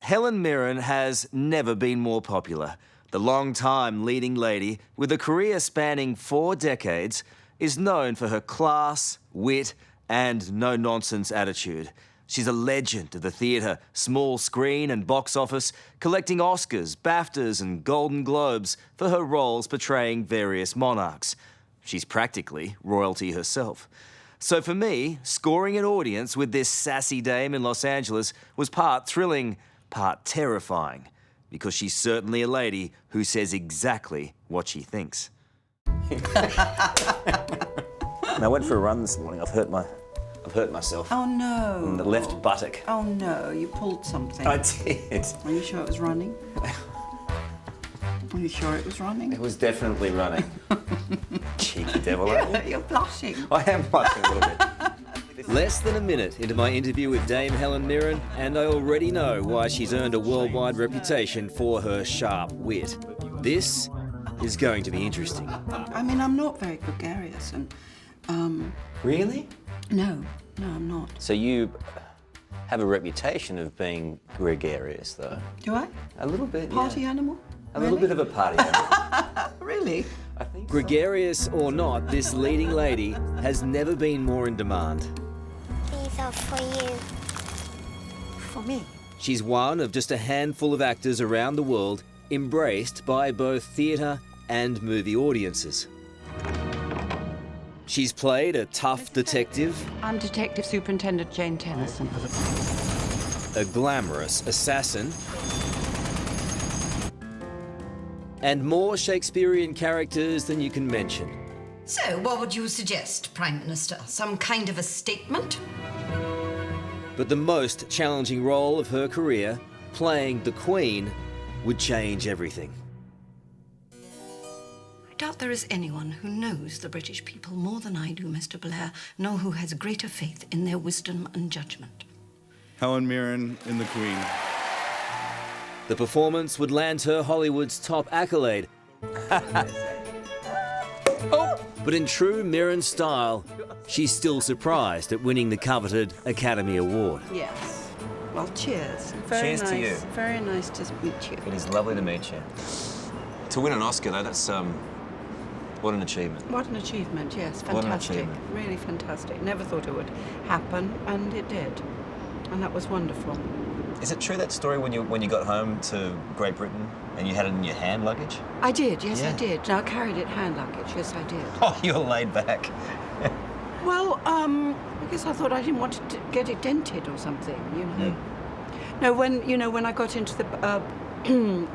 Helen Mirren has never been more popular. The long-time leading lady, with a career spanning 4 decades, is known for her class, wit, and no-nonsense attitude. She's a legend of the theatre, small screen and box office, collecting Oscars, BAFTAs and Golden Globes for her roles portraying various monarchs. She's practically royalty herself. So for me, scoring an audience with this sassy dame in Los Angeles was part thrilling, part terrifying, because she's certainly a lady who says exactly what she thinks. I went for a run this morning. I've hurt myself. Oh no. In the left buttock. Oh no, you pulled something. I did. Are you sure it was running? Are you sure it was running? It was definitely running. Cheeky devil, aren't you? You're blushing. I am blushing a little bit. Less than a minute into my interview with Dame Helen Mirren, and I already know why she's earned a worldwide reputation for her sharp wit. This is going to be interesting. I mean, I'm not very gregarious and, Really? No, I'm not. So you have a reputation of being gregarious, though. Do I? A little bit, Party animal? A little bit of a party animal. Really? I think so. Gregarious or not, this leading lady has never been more in demand. These are for you. For me? She's one of just a handful of actors around the world embraced by both theatre and movie audiences. She's played a tough detective, I'm Detective Superintendent Jane Tennyson. a glamorous assassin, and more Shakespearean characters than you can mention. So, what would you suggest, Prime Minister? Some kind of a statement? But the most challenging role of her career, playing the Queen, would change everything. I doubt there is anyone who knows the British people more than I do, Mr. Blair, nor who has greater faith in their wisdom and judgment. Helen Mirren in The Queen. The performance would land her Hollywood's top accolade. But in true Mirren style, she's still surprised at winning the coveted Academy Award. Yes. Well, cheers. Very Cheers nice. to you. Very nice to meet you. It is lovely to meet you. To win an Oscar, though, that's what an achievement. What an achievement, yes. What an Fantastic. achievement. Really fantastic. Never thought it would happen, and it did. And that was wonderful. Is it true, that story, when you got home to Great Britain and you had it in your hand luggage? I did, yes, Yeah. I did. No, I carried it hand luggage, yes, I did. Oh, you're laid back. Well, I guess I thought I didn't want to get it dented or something, you know. No, when I got into the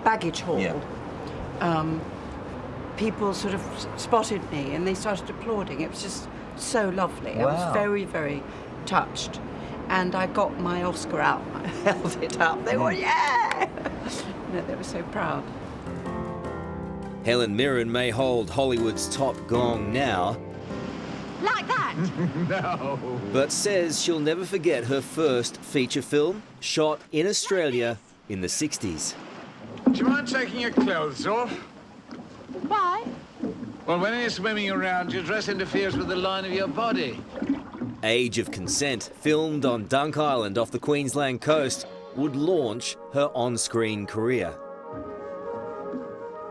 baggage hall, people sort of spotted me and they started applauding. It was just so lovely. Wow. I was very, very touched. And I got my Oscar out. I held it up. They were, yeah! No, they were so proud. Helen Mirren may hold Hollywood's top gong now, Like that? but says she'll never forget her first feature film, shot in Australia in the 60s. Do you mind taking your clothes off? Why? Well, when you're swimming around, your dress interferes with the line of your body. Age of Consent, filmed on Dunk Island off the Queensland coast, would launch her on-screen career.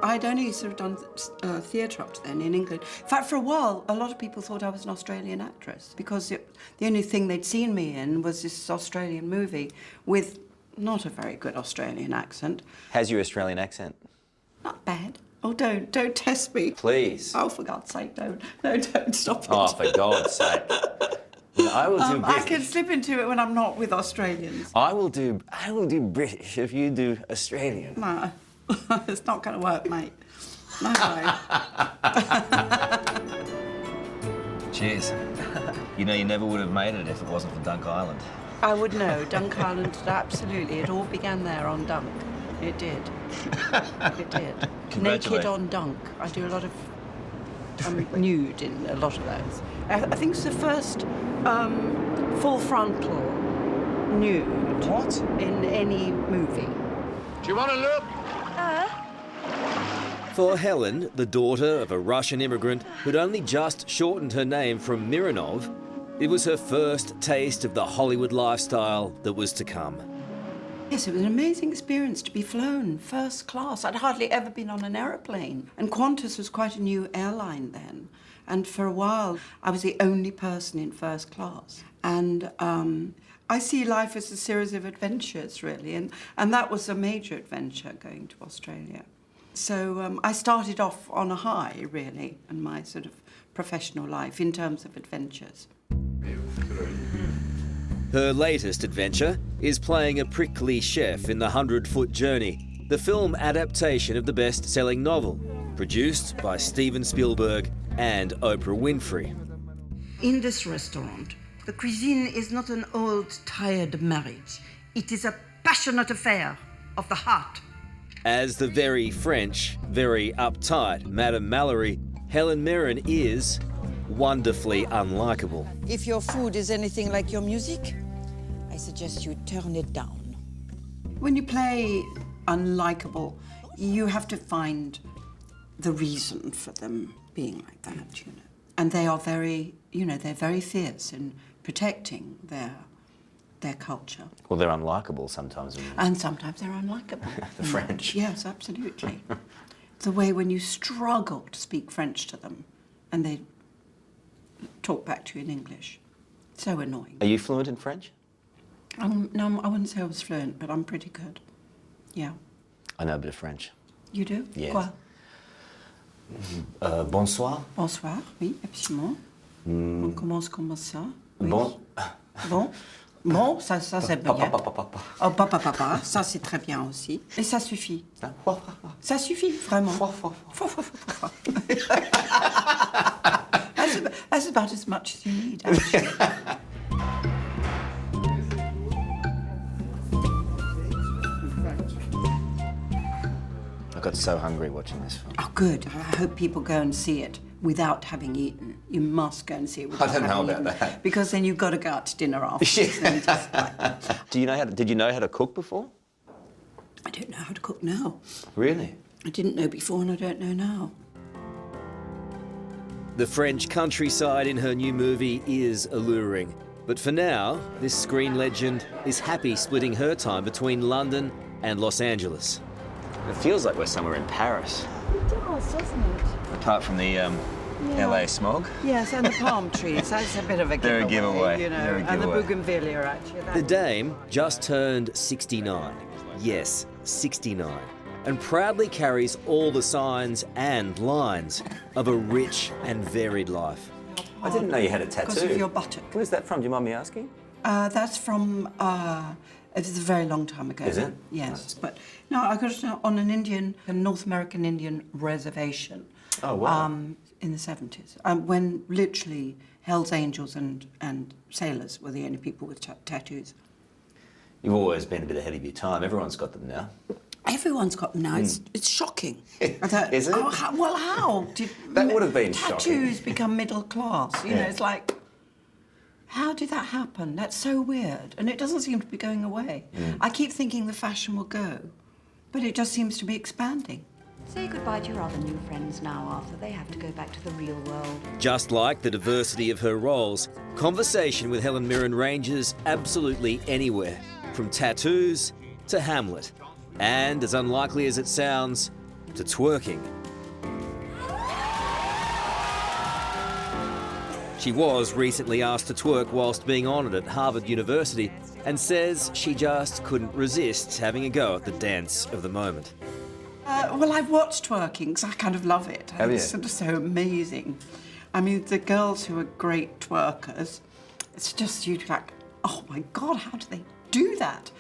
I'd only sort of done theatre up to then in England. In fact, for a while, a lot of people thought I was an Australian actress because the only thing they'd seen me in was this Australian movie with not a very good Australian accent. How's your Australian accent? Not bad. Oh, don't test me. Please. Oh, for God's sake, don't. No, don't stop it. Oh, for God's sake. I will do British. I can slip into it when I'm not with Australians. I will do British if you do Australian. No, it's not going to work, mate. No way. Cheers. You know, you never would have made it if it wasn't for Dunk Island. I would know. Dunk Island, absolutely. It all began there on Dunk. It did. It did. Naked on Dunk. I do a lot of nude in a lot of those. I think it's the first full frontal nude. What? In any movie. Do you want to look? For Helen, the daughter of a Russian immigrant who'd only just shortened her name from Mironov, it was her first taste of the Hollywood lifestyle that was to come. Yes, it was an amazing experience to be flown first class. I'd hardly ever been on an aeroplane. And Qantas was quite a new airline then. And for a while, I was the only person in first class. And I see life as a series of adventures, really. And that was a major adventure, going to Australia. So I started off on a high, really, in my sort of professional life in terms of adventures. Her latest adventure is playing a prickly chef in The 100-Foot Journey, the film adaptation of the best-selling novel, produced by Steven Spielberg and Oprah Winfrey. In this restaurant, the cuisine is not an old, tired marriage. It is a passionate affair of the heart. As the very French, very uptight Madame Mallory, Helen Mirren is wonderfully unlikable. If your food is anything like your music, I suggest you turn it down. When you play unlikable, you have to find the reason for them being like that, you know. And they are very, you know, they're very fierce in protecting their culture. Well, they're unlikable sometimes. And sometimes they're unlikable. The French. Yes, absolutely. The way when you struggle to speak French to them and they talk back to you in English. So annoying. Are you fluent in French? No, I wouldn't say I was fluent, but I'm pretty good. Yeah. I know a bit of French. You do? Yes. Quoi? Bonsoir. Bonsoir, oui, absolument. On commence comme ça. Oui. Bon. Bon. Bon, ça c'est bien. Oh, papa, ça c'est très bien aussi. Et ça suffit. Ça suffit, vraiment. That's about as much as you need, actually. I got so hungry watching this film. Oh, good. I hope people go and see it without having eaten. You must go and see it without I don't know having about eaten. that. Because then you've got to go out to dinner afterwards. And just like, Did you know how to cook before? I don't know how to cook now. Really? I didn't know before and I don't know now. The French countryside in her new movie is alluring. But for now, this screen legend is happy splitting her time between London and Los Angeles. It feels like we're somewhere in Paris. It does, doesn't it? Apart from the LA smog. Yes, and the palm trees. That's a bit of a giveaway. They're a giveaway. You know, They're a and the giveaway. bougainvillea, actually. The dame just turned 69. Yes, 69. And proudly carries all the signs and lines of a rich and varied life. I didn't know you had a tattoo. Because of your buttock. Where's that from? Do you mind me asking? That's from, it was a very long time ago. Is it? Yes, but no, I got it on a North American Indian reservation. Oh, wow. In the 70s, when literally Hell's Angels and sailors were the only people with tattoos. You've always been a bit ahead of your time. Everyone's got them now. Everyone's got them now. It's shocking. I thought, Is it? Oh, how did That would have been tattoos shocking. become middle class? You know, it's like, how did that happen? That's so weird, and it doesn't seem to be going away. I keep thinking the fashion will go, but it just seems to be expanding. Say goodbye to your other new friends now, Arthur. They have to go back to the real world. Just like the diversity of her roles, conversation with Helen Mirren ranges absolutely anywhere, from tattoos to Hamlet, and, as unlikely as it sounds, to twerking. She was recently asked to twerk whilst being honoured at Harvard University and says she just couldn't resist having a go at the dance of the moment. Well, I've watched twerking because I kind of love it. Have you? It's sort of so amazing. I mean, the girls who are great twerkers, it's just you'd like, oh my God, how do they do that?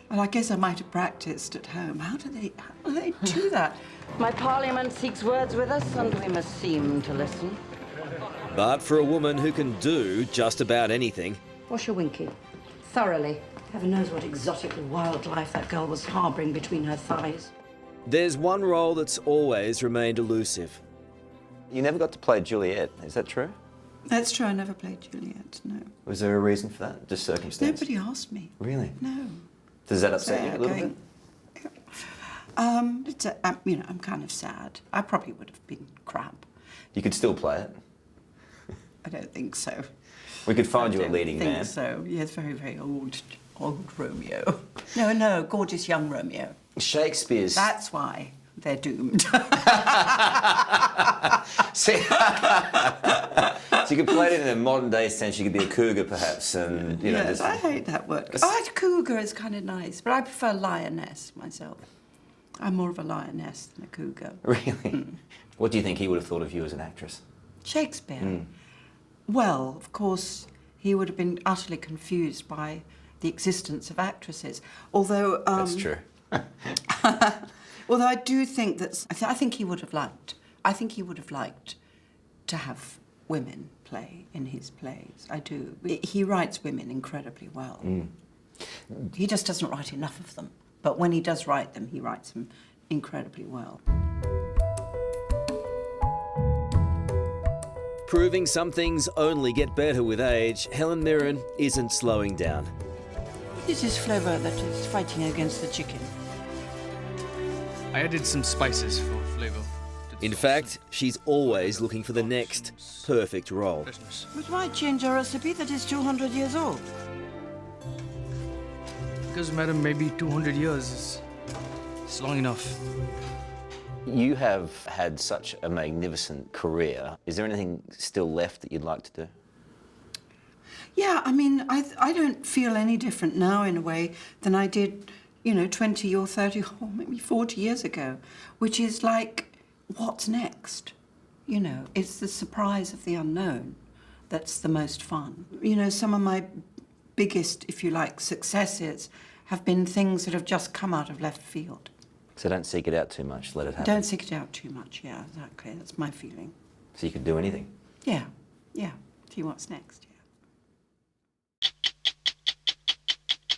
And I guess I might have practiced at home. How do they do that? My parliament seeks words with us, and we must seem to listen. But for a woman who can do just about anything, Wash your winky. Thoroughly. Heaven knows what exotic wildlife that girl was harbouring between her thighs. there's one role that's always remained elusive. You never got to play Juliet, is that true? That's true, I never played Juliet, no. Was there a reason for that? Just circumstance? Nobody asked me. Really? No. Does that upset you a little bit? I'm kind of sad. I probably would have been crap. You could still play it. I don't think so. We could find you a I leading don't man. think so. Yes, very, very old Old Romeo. No, gorgeous young Romeo. Shakespeare's... That's why they're doomed. See, so you could play it in a modern day sense. You could be a cougar, perhaps, and you know. Yes, I hate that word. Oh, cougar is kind of nice, but I prefer lioness myself. I'm more of a lioness than a cougar. Really? What do you think he would have thought of you as an actress? Shakespeare. Well, of course, he would have been utterly confused by the existence of actresses. Although That's true. although I do think that I think he would have liked. I think he would have liked to have women play in his plays. I do. He writes women incredibly well. He just doesn't write enough of them. But when he does write them, he writes them incredibly well. Proving some things only get better with age, Helen Mirren isn't slowing down. This is flavour that is fighting against the chicken. I added some spices for flavour. In fact, she's always looking for the next perfect role. But why change a recipe that is 200 years old? Because, madam, maybe 200 years is long enough. You have had such a magnificent career. Is there anything still left that you'd like to do? Yeah, I mean, I don't feel any different now in a way than I did, 20 or 30 or maybe 40 years ago, which is like, what's next? It's the surprise of the unknown that's the most fun. Some of my biggest, if you like, successes have been things that have just come out of left field. So don't seek it out too much, let it happen. Don't seek it out too much, yeah, exactly. That's my feeling. So you could do anything? Yeah. See what's next.